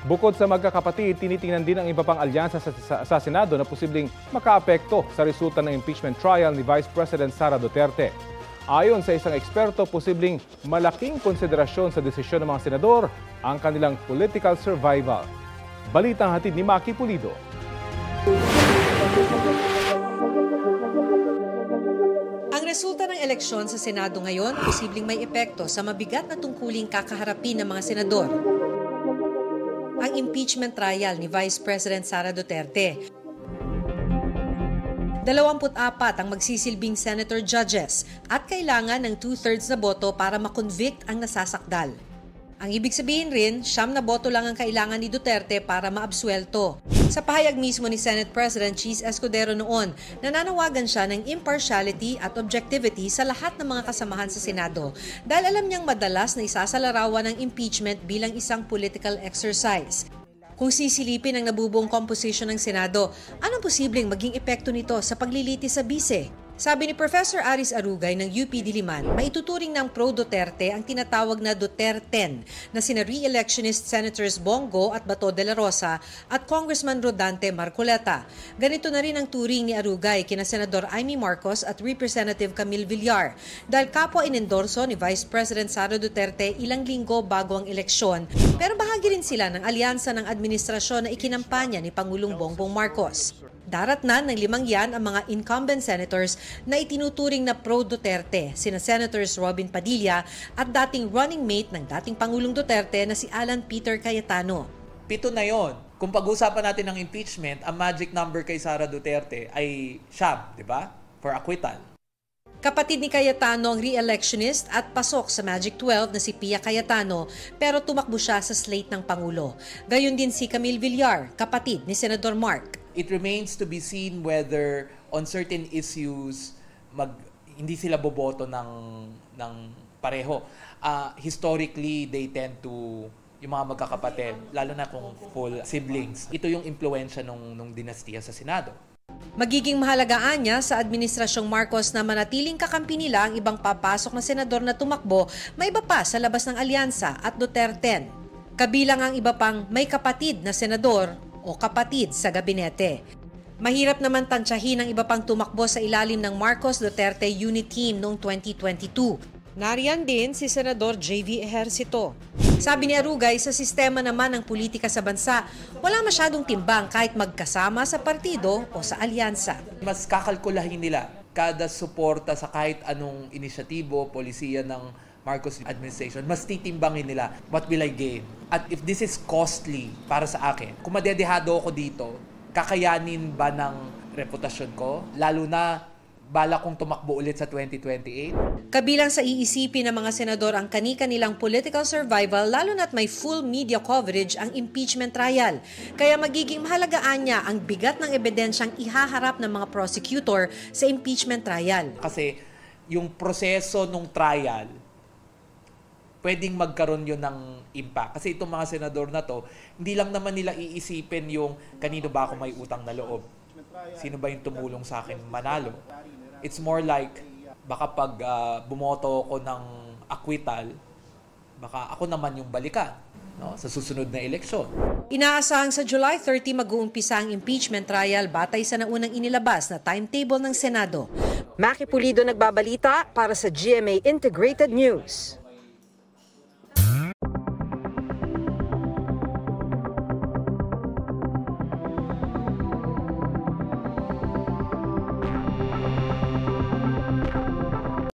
Bukod sa magkakapatid, tinitingnan din ang iba pang alyansa sa Senado na posibleng makaapekto sa resulta ng impeachment trial ni Vice President Sara Duterte. Ayon sa isang eksperto, posibleng malaking konsiderasyon sa desisyon ng mga senador ang kanilang political survival. Balitang hatid ni Maki Pulido. Ang resulta ng eleksyon sa Senado ngayon, posibleng may epekto sa mabigat na tungkuling kakaharapin ng mga senador. Ang impeachment trial ni Vice President Sara Duterte. 24 ang magsisilbing senator judges at kailangan ng 2/3 na boto para makonvict ang nasasakdal. Ang ibig sabihin rin, 9 na boto lang ang kailangan ni Duterte para maabsuelto. Sa pahayag mismo ni Senate President Cheese Escudero noon, nananawagan siya ng impartiality at objectivity sa lahat ng mga kasamahan sa Senado dahil alam niyang madalas na isasalarawan ng impeachment bilang isang political exercise. Kung sisilipin ang nabubuong composition ng Senado, anong posibleng maging epekto nito sa paglilitis sa bise? Sabi ni Professor Aris Arugay ng UP Diliman, maituturing ng pro-Duterte ang tinatawag na Duterten na sina re-electionist Senators Bongo at Bato de la Rosa at Congressman Rodante Marcoleta. Ganito na rin ang turing ni Arugay kina Senador Amy Marcos at Representative Camille Villar dahil kapwa inendorso ni Vice President Sara Duterte ilang linggo bago ang eleksyon, pero bahagi rin sila ng alyansa ng administrasyon na ikinampanya ni Pangulong Bongbong Marcos. Daratnan ng 5 yan ang mga incumbent senators na itinuturing na pro-Duterte, sina Senators Robin Padilla at dating running mate ng dating Pangulong Duterte na si Alan Peter Cayetano. 7 na yon. Kung pag-usapan natin ng impeachment, ang magic number kay Sara Duterte ay 9, di ba? For acquittal. Kapatid ni Cayetano ang re-electionist at pasok sa Magic 12 na si Pia Cayetano pero tumakbo siya sa slate ng Pangulo. Gayon din si Camille Villar, kapatid ni Senador Mark. It remains to be seen whether on certain issues hindi sila boboto ng pareho. Historically, they tend to, yung mga magkakapatid, lalo na kung full siblings, ito yung impluensya nung dinastiya sa Senado. Magiging mahalagaan niya sa Administrasyong Marcos na manatiling kakampi nila ang ibang papasok na senador na tumakbo, may iba pa sa labas ng alyansa at Duterten. Kabilang ang iba pang may kapatid na senador o kapatid sa gabinete. Mahirap naman tansyahin ang iba pang tumakbo sa ilalim ng Marcos Duterte Unit Team noong 2022. Nariyan din si Senador J.V. Ejercito. Sabi ni Arugay, sa sistema naman ng politika sa bansa, wala masyadong timbang kahit magkasama sa partido o sa alyansa. Mas kakalkulahin nila kada suporta sa kahit anong inisyatibo, polisiya ng Marcos administration, mas titimbangin nila, what will I gain? At if this is costly para sa akin, kung madedehado ako dito, kakayanin ba ng reputasyon ko? Lalo na, bala kong tumakbo ulit sa 2028? Kabilang sa iisipin ng mga senador ang kani-kanilang political survival lalo na't may full media coverage ang impeachment trial. Kaya magiging mahalagaan niya ang bigat ng ebidensyang ihaharap ng mga prosecutor sa impeachment trial. Kasi yung proseso ng trial, pwedeng magkaroon yun ng impact. Kasi itong mga senador na to, hindi lang naman nila iisipin yung kanino ba ako may utang na loob. Sino ba yung tumulong sa akin manalo? It's more like, baka pag bumoto ako ng acquittal, baka ako naman yung balikan, no? Sa susunod na eleksyon. Inaasahang sa July 30 mag-uumpisa ang impeachment trial batay sa naunang inilabas na timetable ng Senado. Maki Pulido nagbabalita para sa GMA Integrated News.